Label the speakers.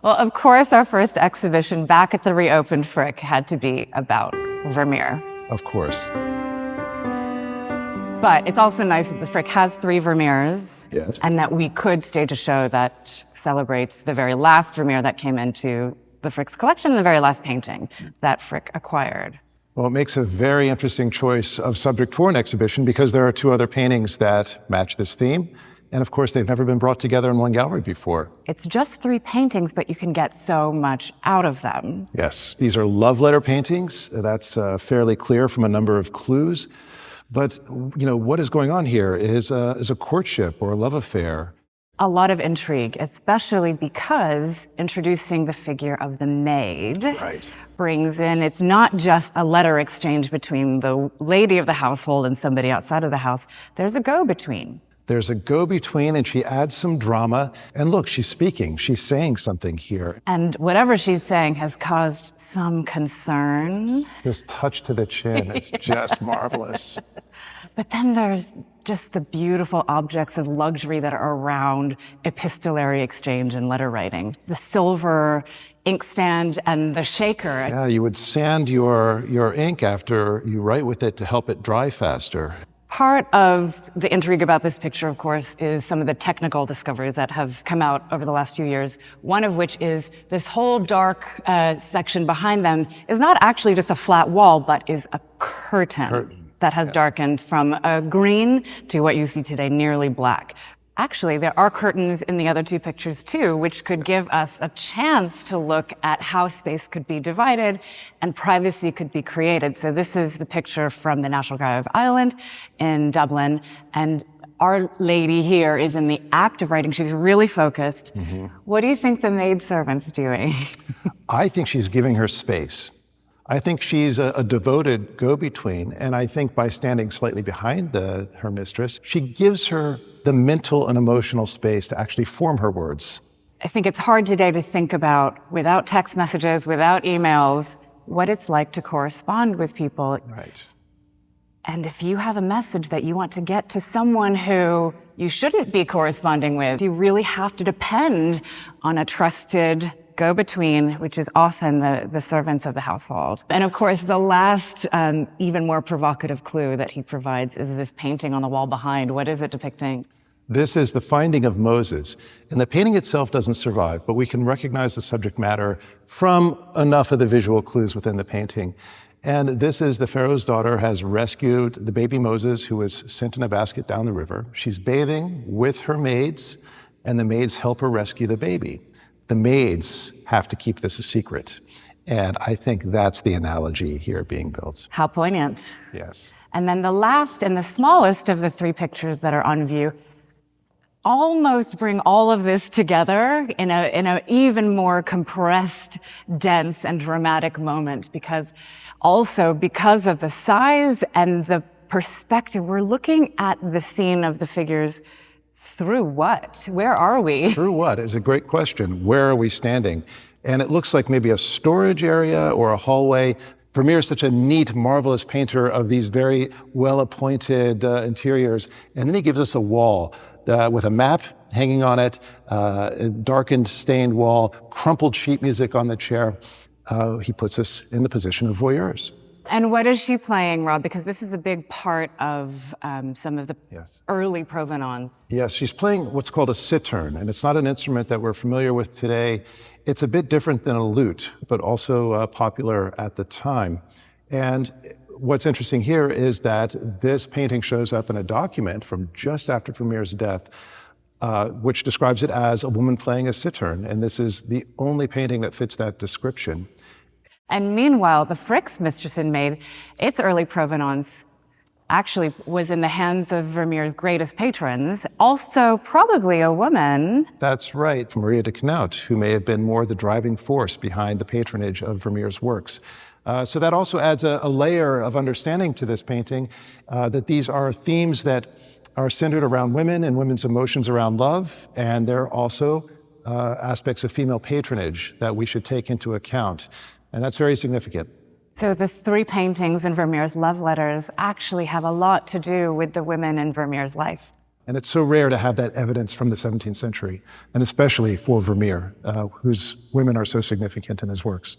Speaker 1: Well, of course, our first exhibition back at the reopened Frick had to be about Vermeer.
Speaker 2: Of course.
Speaker 1: But it's also nice that the Frick has 3 Vermeers,
Speaker 2: Yes.
Speaker 1: and that we could stage a show that celebrates the very last Vermeer that came into the Frick's collection and the very last painting that Frick acquired.
Speaker 2: Well, it makes a very interesting choice of subject for an exhibition because there are 2 other paintings that match this theme. And of course, they've never been brought together in one gallery before.
Speaker 1: It's just 3 paintings, but you can get so much out of them.
Speaker 2: Yes, these are love letter paintings. That's fairly clear from a number of clues. But, what is going on here is a courtship or a love affair.
Speaker 1: A lot of intrigue, especially because introducing the figure of the maid brings in, it's not just a letter exchange between the lady of the household and somebody outside of the house. There's a go-between.
Speaker 2: There's a go-between, and she adds some drama. And look, she's speaking. She's saying something here.
Speaker 1: And whatever she's saying has caused some concern.
Speaker 2: This touch to the chin is just marvelous.
Speaker 1: But then there's just the beautiful objects of luxury that are around epistolary exchange and letter writing. The silver inkstand and the shaker.
Speaker 2: Yeah, you would sand your ink after you write with it to help it dry faster.
Speaker 1: Part of the intrigue about this picture, of course, is some of the technical discoveries that have come out over the last few years. One of which is this whole dark section behind them is not actually just a flat wall, but is a curtain that has darkened from a green to what you see today, nearly black. Actually, there are curtains in the other 2 pictures too, which could give us a chance to look at how space could be divided and privacy could be created. So this is the picture from the National Gallery of Ireland in Dublin, and our lady here is in the act of writing. She's really focused. What do you think the maidservant's doing?
Speaker 2: I think she's giving her space. I think she's a devoted go-between, and I think by standing slightly behind her mistress, she gives her the mental and emotional space to actually form her words.
Speaker 1: I think it's hard today to think about, without text messages, without emails, what it's like to correspond with people.
Speaker 2: Right.
Speaker 1: And if you have a message that you want to get to someone who you shouldn't be corresponding with, you really have to depend on a trusted go-between, which is often the servants of the household. And of course, the last, even more provocative clue that he provides is this painting on the wall behind. What is it depicting?
Speaker 2: This is the finding of Moses. And the painting itself doesn't survive, but we can recognize the subject matter from enough of the visual clues within the painting. And this is the Pharaoh's daughter has rescued the baby Moses, who was sent in a basket down the river. She's bathing with her maids, and the maids help her rescue the baby. The maids have to keep this a secret. And I think that's the analogy here being built.
Speaker 1: How poignant.
Speaker 2: Yes.
Speaker 1: And then the last and the smallest of the 3 pictures that are on view almost bring all of this together in a even more compressed, dense, and dramatic moment, because of the size and the perspective, we're looking at the scene of the figures through what? Where are we?
Speaker 2: Through what is a great question. Where are we standing? And it looks like maybe a storage area or a hallway. Vermeer is such a neat, marvelous painter of these very well-appointed interiors. And then he gives us a wall with a map hanging on it, a darkened, stained wall, crumpled sheet music on the chair. He puts us in the position of voyeurs.
Speaker 1: And what is she playing, Rob? Because this is a big part of some of the early provenance.
Speaker 2: Yes, she's playing what's called a cittern, and it's not an instrument that we're familiar with today. It's a bit different than a lute, but also popular at the time. And what's interesting here is that this painting shows up in a document from just after Vermeer's death, which describes it as a woman playing a cittern, and this is the only painting that fits that description.
Speaker 1: And meanwhile, the Frick's Mistress and Maid, its early provenance actually was in the hands of Vermeer's greatest patrons, also probably a woman.
Speaker 2: That's right, Maria de Knauth, who may have been more the driving force behind the patronage of Vermeer's works. So that also adds a layer of understanding to this painting, that these are themes that are centered around women and women's emotions around love, and there are also aspects of female patronage that we should take into account. And that's very significant.
Speaker 1: So the 3 paintings in Vermeer's love letters actually have a lot to do with the women in Vermeer's life.
Speaker 2: And it's so rare to have that evidence from the 17th century, and especially for Vermeer, whose women are so significant in his works.